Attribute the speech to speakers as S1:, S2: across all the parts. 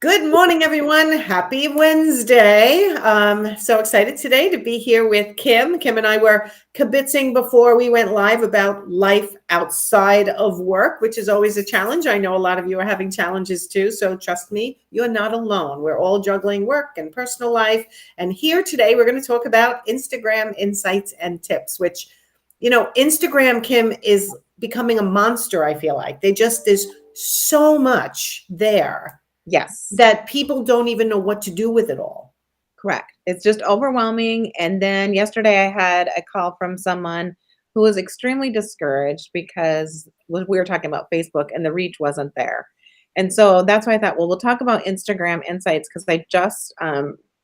S1: Good morning, everyone. Happy Wednesday. So excited today to be here with Kim. Kim and I were kibitzing before we went live about life outside of work, which is always a challenge. I know a lot of you are having challenges too. So trust me, you're not alone. We're all juggling work and personal life. And here today, we're going to talk about Instagram insights and tips, which, Instagram, Kim, is becoming a monster, I feel like. There's so much there
S2: Yes,
S1: that people don't even know what to do with it all.
S2: correct. It's just overwhelming. And then yesterday I had a call from someone who was extremely discouraged because we were talking about Facebook and the reach wasn't there. And so that's why I thought, well, we'll talk about Instagram insights because I just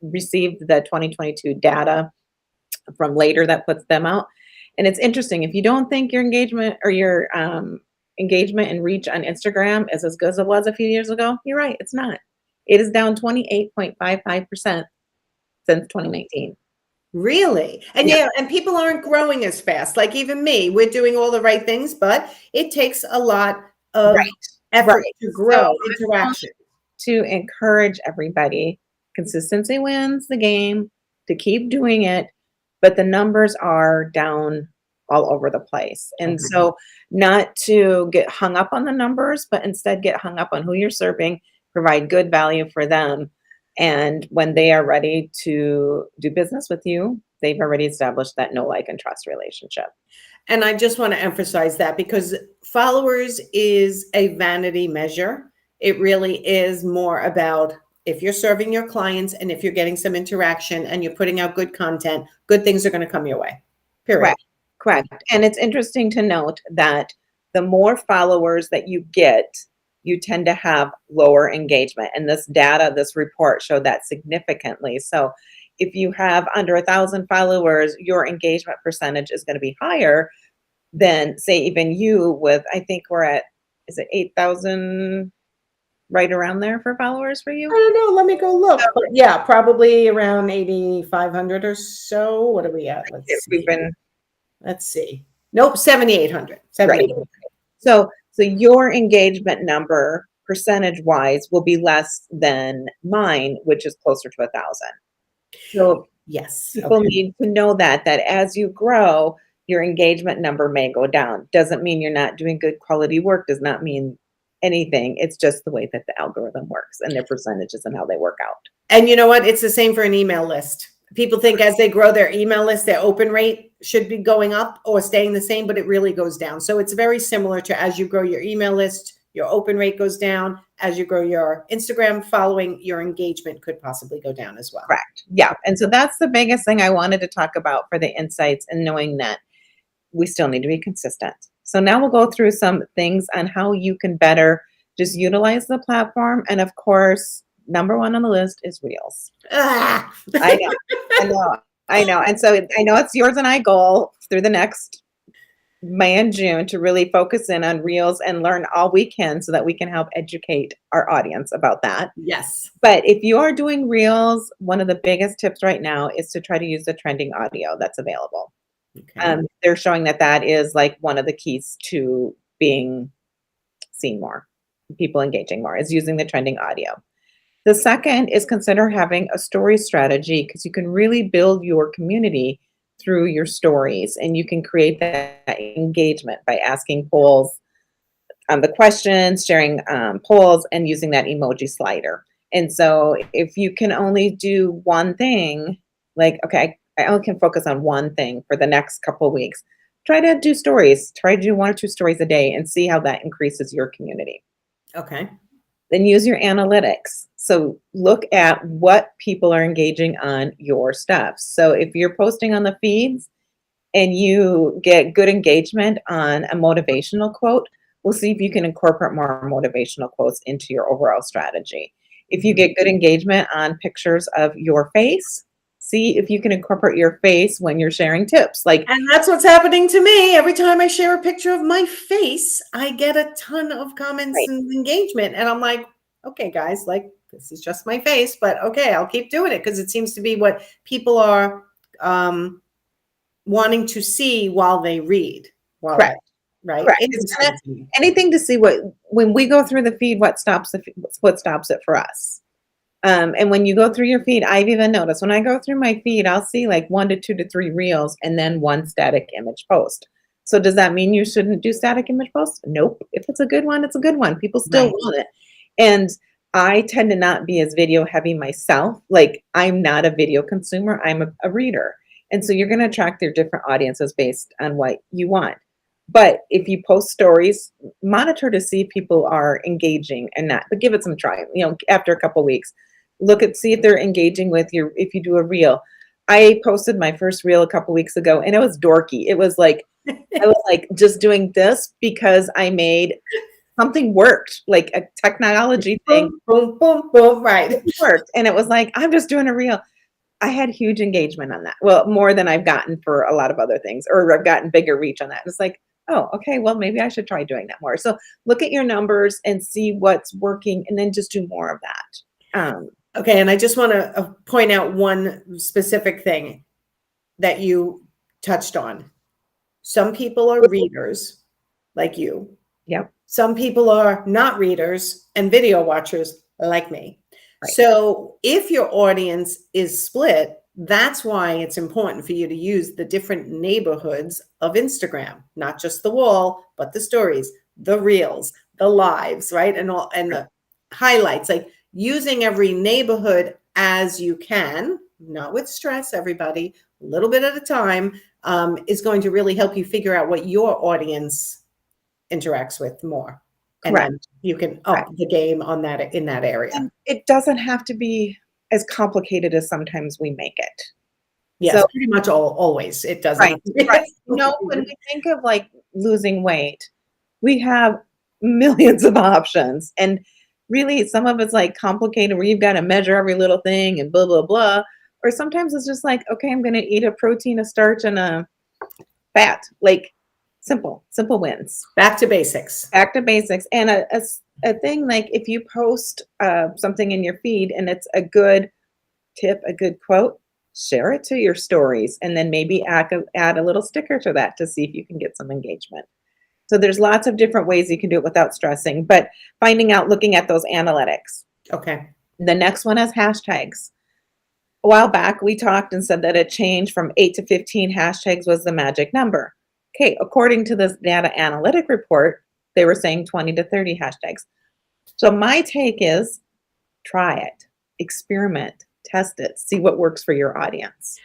S2: received the 2022 data from later that puts them out. And it's interesting. If you don't think your engagement or your engagement and reach on Instagram is as good as it was a few years ago, you're right. It's not. It is down 28.55% since 2019.
S1: Really? And
S2: Yeah,
S1: and people aren't growing as fast. Like even me, we're doing all the right things, but it takes a lot of
S2: right,
S1: effort
S2: right.
S1: to
S2: So
S1: grow interaction.
S2: to encourage everybody, consistency wins the game, to keep doing it, but the numbers are down all over the place. And
S1: Okay.
S2: so not to get hung up on the numbers, but instead get hung up on who you're serving, provide good value for them. And when they are ready to do business with you, they've already established that know, like, and trust relationship.
S1: And I just want to emphasize that because followers is a vanity measure. It really is more about if you're serving your clients and if you're getting some interaction and you're putting out good content, good things are going to come your way. Period.
S2: Correct. Correct. And it's interesting to note that the more followers that you get, you tend to have lower engagement. And this data, this report showed that significantly. So if you have under 1,000 followers, your engagement percentage is going to be higher than, say, even you with, I think we're at, is it 8,000, right around there for followers for
S1: I
S2: you?
S1: don't know. Let me go look. But yeah, probably around 8,500 or so. What are we at? Let's
S2: We've
S1: see.
S2: been
S1: Let's see. Nope, 7,800.
S2: right.
S1: 7,800.
S2: So your engagement number percentage wise will be less than mine, which is closer to 1,000. So
S1: Yes.
S2: people
S1: Okay.
S2: need to know that as you grow, your engagement number may go down. Doesn't mean you're not doing good quality work, does not mean anything. It's just the way that the algorithm works and their percentages and how they work out.
S1: And you know what? It's the same for an email list. People think as they grow their email list, their open rate should be going up or staying the same, but it really goes down. So it's very similar to as you grow your email list, your open rate goes down. As you grow your Instagram following, your engagement could possibly go down as well.
S2: Correct. Yeah. And so that's the biggest thing I wanted to talk about for the insights and knowing that we still need to be consistent. So now we'll go through some things on how you can better just utilize the platform. And of course, number one on the list is Reels.
S1: Ah.
S2: I know, I know, I know. And so I know it's yours and I goal through the next May and June to really focus in on Reels and learn all we can so that we can help educate our audience about that.
S1: Yes.
S2: But if you are doing Reels, one of the biggest tips right now is to try to use the trending audio that's available.
S1: Okay.
S2: They're showing that that is like one of the keys to being seen more, people engaging more, is using the trending audio. The second is consider having a story strategy because you can really build your community through your stories and you can create that engagement by asking polls, the questions, sharing polls, and using that emoji slider. And so if you can only do one thing, like, okay, I only can focus on one thing for the next couple of weeks, try to do stories. Try to do 1 or 2 stories a day and see how that increases your community.
S1: Okay.
S2: Then use your analytics. So look at what people are engaging on your stuff. So if you're posting on the feeds and you get good engagement on a motivational quote, we'll see if you can incorporate more motivational quotes into your overall strategy. If you get good engagement on pictures of your face, see if you can incorporate your face when you're sharing tips. Like,
S1: And that's what's happening to me. Every time I share a picture of my face, I get a ton of comments
S2: right,
S1: and engagement. And I'm like, okay, guys, like this is just my face, but okay, I'll keep doing it because it seems to be what people are wanting to see while they read. While they,
S2: correct.
S1: right?
S2: Correct. It's gonna
S1: Instantly.
S2: anything to see when we go through the feed, what stops what stops it for us. And when you go through your feed, I've even noticed when I go through my feed, I'll see like 1 to 2 to 3 reels and then one static image post. So does that mean you shouldn't do static image posts? Nope. If it's a good one, it's a good one. People still
S1: Right.
S2: want it. And I tend to not be as video heavy myself. Like I'm not a video consumer, I'm a reader. And so you're going to attract your different audiences based on what you want. But if you post stories, monitor to see if people are engaging and not, but give it some try. After a couple weeks, look at see if they're engaging with your if you do a reel. I posted my first reel a couple weeks ago and it was dorky. It was like I was like just doing this because I made something worked, like a technology thing
S1: Boom, boom, boom, boom. Right.
S2: worked. And it was like, I'm just doing a reel. I had huge engagement on that. Well, more than I've gotten for a lot of other things, or I've gotten bigger reach on that. It's like, oh, okay, well, maybe I should try doing that more. So look at your numbers and see what's working and then just do more of that.
S1: Okay. And I just want to point out one specific thing that you touched on. Some people are readers like you.
S2: Yep.
S1: Some people are not readers and video watchers like me.
S2: Right.
S1: So if your audience is split, that's why it's important for you to use the different neighborhoods of Instagram, not just the wall, but the stories, the reels, the lives, right? And the highlights, like using every neighborhood as you can, not with stress, everybody, a little bit at a time, is going to really help you figure out what your audience interacts with more. And
S2: Correct.
S1: then you can up the game on that in that area.
S2: And it doesn't have to be as complicated as sometimes we make it.
S1: Yes,
S2: So,
S1: pretty much always it doesn't.
S2: right. When we think of like losing weight, we have millions of options. And really some of it's like complicated where you've got to measure every little thing and blah, blah, blah. Or sometimes it's just like, okay, I'm going to eat a protein, a starch, and a fat. Like simple wins.
S1: Back to basics.
S2: Back to basics. And a thing like if you post something in your feed and it's a good tip, a good quote, share it to your stories and then maybe add a little sticker to that to see if you can get some engagement. So there's lots of different ways you can do it without stressing, but finding out, looking at those analytics.
S1: Okay.
S2: The next one is hashtags. A while back, we talked and said that a change from 8 to 15 hashtags was the magic number. Okay, according to this data analytic report, they were saying 20 to 30 hashtags. So my take is try it, experiment, test it, see what works for your audience.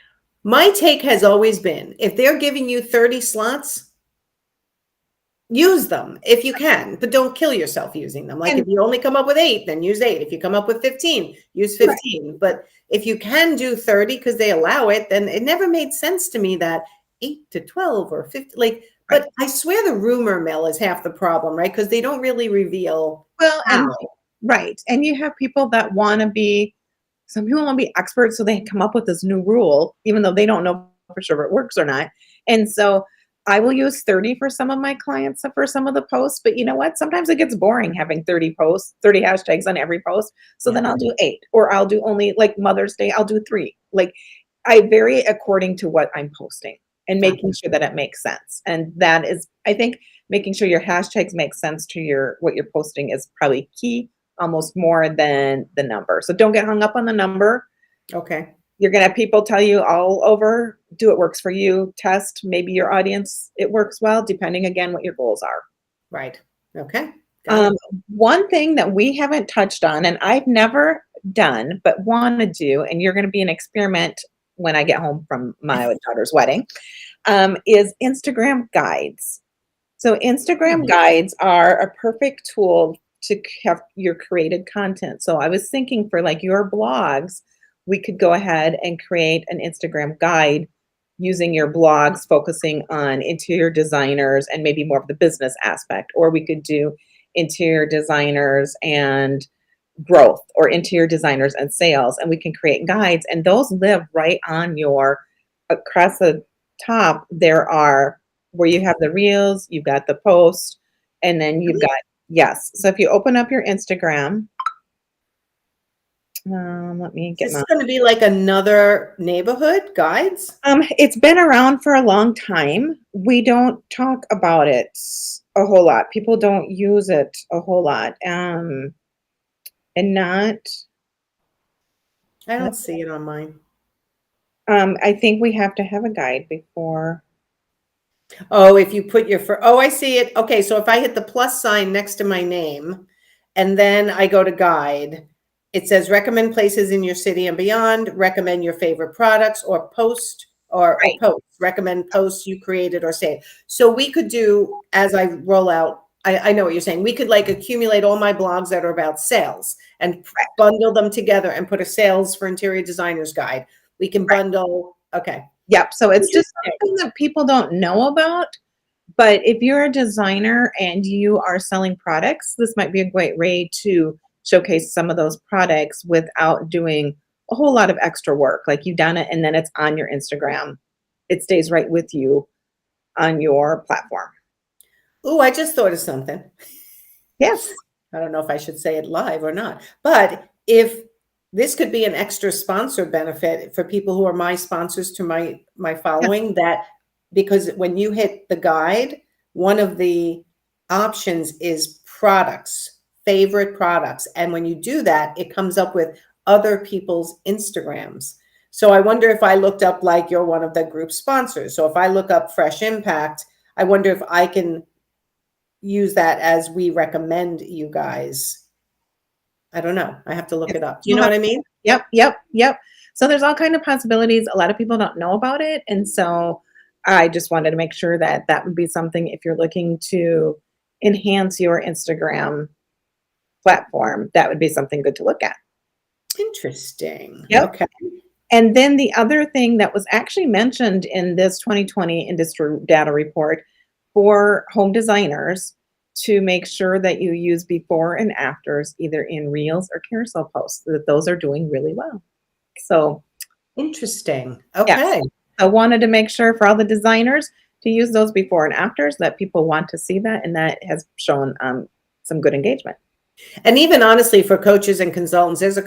S1: My take has always been, if they're giving you 30 slots, use them if you can, but don't kill yourself using them. Like if you only come up with 8, then use 8. If you come up with 15, use 15. Right. But if you can do 30 because they allow it, then it never made sense to me that 8 to 12 or 15, like, but right. I swear the rumor mill is half the problem, right? Because they don't really reveal.
S2: Well, right. And you have people that want to be, some people want to be experts, so they come up with this new rule, even though they don't know for sure if it works or not. And so I will use 30 for some of my clients for some of the posts, but you know what? Sometimes it gets boring having 30 posts, 30 hashtags on every post. So then I'll do 8, or I'll do only like Mother's Day, I'll do 3. Like I vary according to what I'm posting and making sure that it makes sense. And that is, I think making sure your hashtags make sense to what you're posting is probably key, almost more than the number. So don't get hung up on the number.
S1: Okay.
S2: You're going to have people tell you all over, do what works for you, test, maybe your audience, it works well, depending again what your goals are.
S1: Right. Okay.
S2: One thing that we haven't touched on, and I've never done, but want to do, and you're going to be an experiment when I get home from my daughter's wedding, is Instagram guides. So Instagram guides are a perfect tool to have your created content. So I was thinking for like your blogs, we could go ahead and create an Instagram guide using your blogs, focusing on interior designers and maybe more of the business aspect, or we could do interior designers and growth, or interior designers and sales, and we can create guides, and those live right on your, across the top, there are where you have the reels, you've got the post, and then you've got, yes. So if you open up your Instagram, Let me
S1: Is
S2: get
S1: this
S2: my.
S1: going to be like another neighborhood guides?
S2: It's been around for a long time. We don't talk about it a whole lot. People don't use it a whole lot. And not.
S1: I don't see it on mine.
S2: I think we have to have a guide before.
S1: Oh, if you put oh, I see it. Okay, so if I hit the plus sign next to my name and then I go to guide, it says recommend places in your city and beyond, recommend your favorite products or post or
S2: Right.
S1: posts, recommend posts you created or saved. So we could do as I roll out, I know what you're saying. We could like accumulate all my blogs that are about sales and bundle them together and put a sales for interior designers guide. We can bundle, okay.
S2: Yep. So it's just
S1: Interesting.
S2: something that people don't know about. But if you're a designer and you are selling products, this might be a great way to showcase some of those products without doing a whole lot of extra work. Like you've done it and then it's on your Instagram. It stays right with you on your platform.
S1: Oh, I just thought of something.
S2: Yes.
S1: I don't know if I should say it live or not, but if this could be an extra sponsor benefit for people who are my sponsors to my following, that because when you hit the guide, one of the options is products, favorite products. And when you do that, it comes up with other people's Instagrams. So I wonder if I looked up like you're one of the group sponsors. So if I look up Fresh Impact, I wonder if I can use that as we recommend you guys. I don't know. I have to look it up. Do you know what I mean?
S2: Yep, yep, yep. So there's all kind of possibilities. A lot of people don't know about it. And so I just wanted to make sure that that would be something if you're looking to enhance your Instagram platform, that would be something good to look at.
S1: Interesting.
S2: Yep.
S1: Okay.
S2: And then the other thing that was actually mentioned in this 2020 industry data report for home designers to make sure that you use before and afters either in reels or carousel posts, that those are doing really well. So
S1: Interesting.
S2: yes,
S1: Okay.
S2: I wanted to make sure for all the designers to use those before and afters, that people want to see that, and that has shown some good engagement.
S1: And even honestly, for coaches and consultants, there's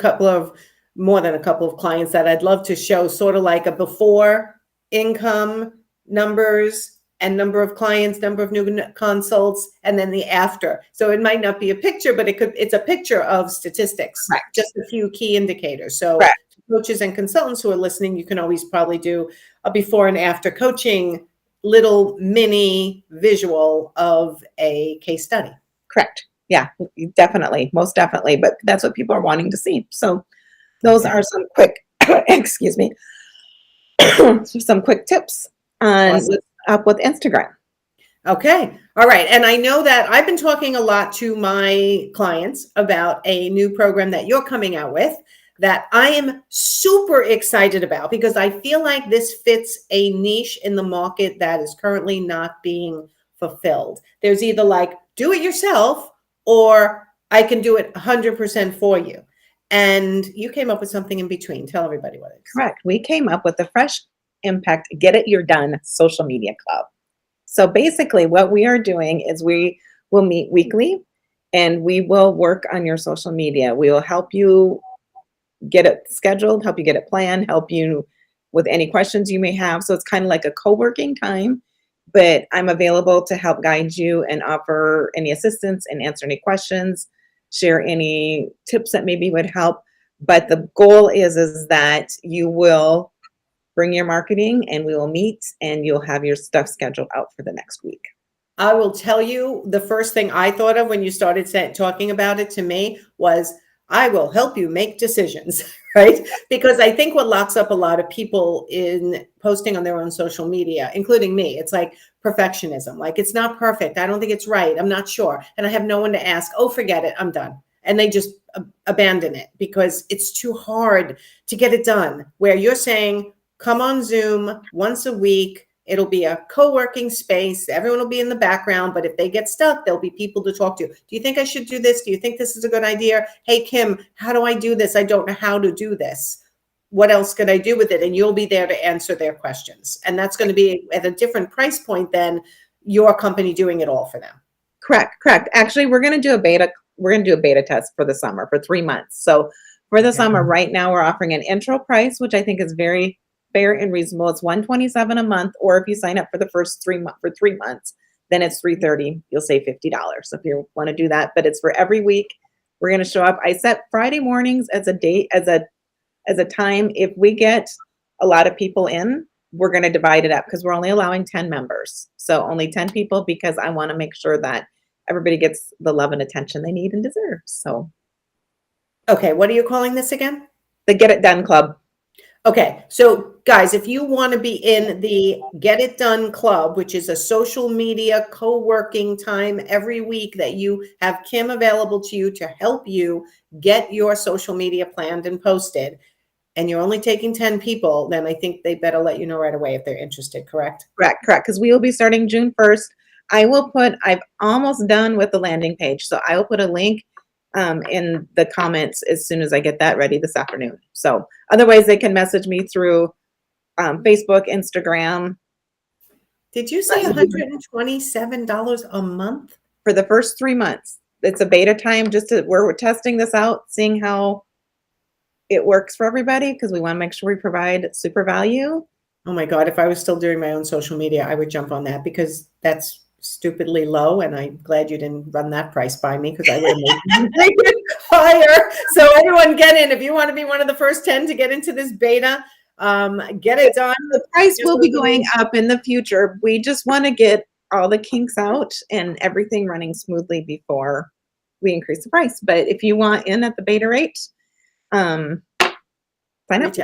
S1: more than a couple of clients that I'd love to show sort of like a before income numbers and number of clients, number of new consults, and then the after. So it might not be a picture, but it's a picture of statistics,
S2: Right.
S1: just a few key indicators. So
S2: Correct.
S1: coaches and consultants who are listening, you can always probably do a before and after coaching little mini visual of a case study.
S2: Correct. Yeah, definitely. Most definitely. But that's what people are wanting to see. So those are some quick, excuse me, some quick tips on
S1: Awesome.
S2: what's up with Instagram.
S1: Okay. All right. And I know that I've been talking a lot to my clients about a new program that you're coming out with that I am super excited about because I feel like this fits a niche in the market that is currently not being fulfilled. There's either like do it yourself or I can do it 100% for you. And you came up with something in between. Tell everybody what it is.
S2: Correct. We came up with the Fresh Impact Get It You're Done Social Media Club. So basically what we are doing is we will meet weekly and we will work on your social media. We will help you get it scheduled, help you get it planned, help you with any questions you may have. So it's kind of like a co-working time, but I'm available to help guide you and offer any assistance and answer any questions, share any tips that maybe would help. But the goal is that you will bring your marketing and we will meet and you'll have your stuff scheduled out for the next week.
S1: I will tell you the first thing I thought of when you started talking about it to me was I will help you make decisions, right? Because I think what locks up a lot of people in posting on their own social media, including me, it's like perfectionism. Like it's not perfect. I don't think it's right. I'm not sure. And I have no one to ask. Oh, forget it. I'm done. And they just abandon it because it's too hard to get it done. Where you're saying, come on Zoom once a week. It'll be a co-working space. Everyone will be in the background, but if they get stuck, there'll be people to talk to. Do you think I should do this? Do you think this is a good idea? Hey, Kim, how do I do this? I don't know how to do this. What else could I do with it? And you'll be there to answer their questions. And that's going to be at a different price point than your company doing it all for them.
S2: Correct. Actually, we're going to do a beta test for the summer for 3 months. So For the
S1: Okay.
S2: summer, right now, we're offering an intro price, which I think is very fair and reasonable. It's $127 a month, or if you sign up for the first 3 months, then it's $330. You'll save $50 if you want to do that. But it's for every week. We're going to show up. I set Friday mornings as a date, as a time. If we get a lot of people in, we're going to divide it up because we're only allowing 10 members. So only 10 people, because I want to make sure that everybody gets the love and attention they need and deserve. So
S1: Okay, what are you calling this again?
S2: the Get It Done Club.
S1: Okay, so guys, if you want to be in the Get It Done Club, which is a social media co-working time every week that you have Kim available to you to help you get your social media planned and posted, and you're only taking 10 people, then I think they better let you know right away if they're interested, correct?
S2: Correct. Because we will be starting June 1st. I've almost done with the landing page. So I will put a link in the comments as soon as I get that ready this afternoon. So otherwise they can message me through Facebook, Instagram.
S1: Did you say $127 a month?
S2: For the first 3 months. It's a beta time, we're testing this out, seeing how it works for everybody, because we want to make sure we provide super value.
S1: Oh my God, if I was still doing my own social media, I would jump on that because that's stupidly low. And I'm glad you didn't run that price by me because I would have made it higher. So everyone get in. If you want to be one of the first 10 to get into this beta, get it done.
S2: The price will be going up in the future. We just want to get all the kinks out and everything running smoothly before we increase the price. But if you want in at the beta rate, sign up.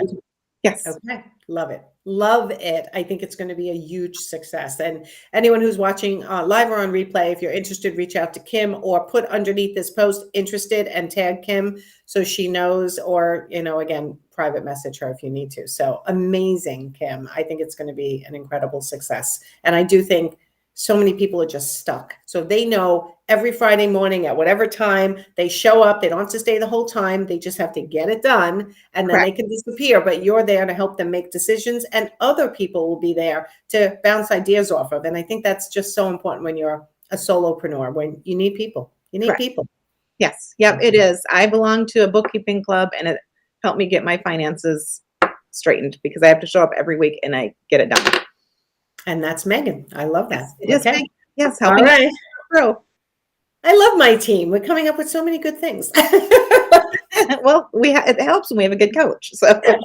S2: Yes.
S1: Okay. Love it. Love it. I think it's going to be a huge success. And anyone who's watching live or on replay, if you're interested, reach out to Kim or put underneath this post interested and tag Kim so she knows, or, again, private message her if you need to. So amazing, Kim. I think it's going to be an incredible success. And I do think so many people are just stuck. So they know every Friday morning at whatever time they show up, they don't have to stay the whole time. They just have to get it done and then
S2: Correct.
S1: they can disappear. But you're there to help them make decisions and other people will be there to bounce ideas off of. And I think that's just so important when you're a solopreneur, when you need people. You need
S2: Correct.
S1: people.
S2: Yes. Yep, it is. I belong to a bookkeeping club and it helped me get my finances straightened because I have to show up every week and I get it done.
S1: And that's Megan. I love that.
S2: Yes,
S1: Okay.
S2: Megan. Yes,
S1: All
S2: helping
S1: right.
S2: grow.
S1: I love my team. We're coming up with so many good things.
S2: Well, it helps when we have a good coach. So
S1: thank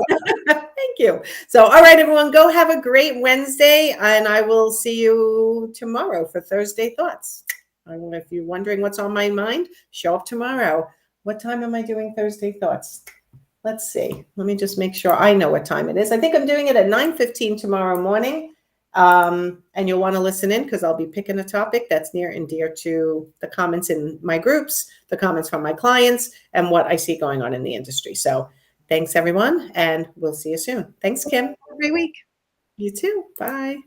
S1: you. So, all right, everyone, go have a great Wednesday, and I will see you tomorrow for Thursday Thoughts. If you're wondering what's on my mind, show up tomorrow. What time am I doing Thursday Thoughts? Let's see. Let me just make sure I know what time it is. I think I'm doing it at 9:15 tomorrow morning. And you'll want to listen in because I'll be picking a topic that's near and dear to the comments in my groups, the comments from my clients, and what I see going on in the industry. So thanks, everyone, and we'll see you soon. Thanks, Kim.
S2: have a great week.
S1: You too. Bye.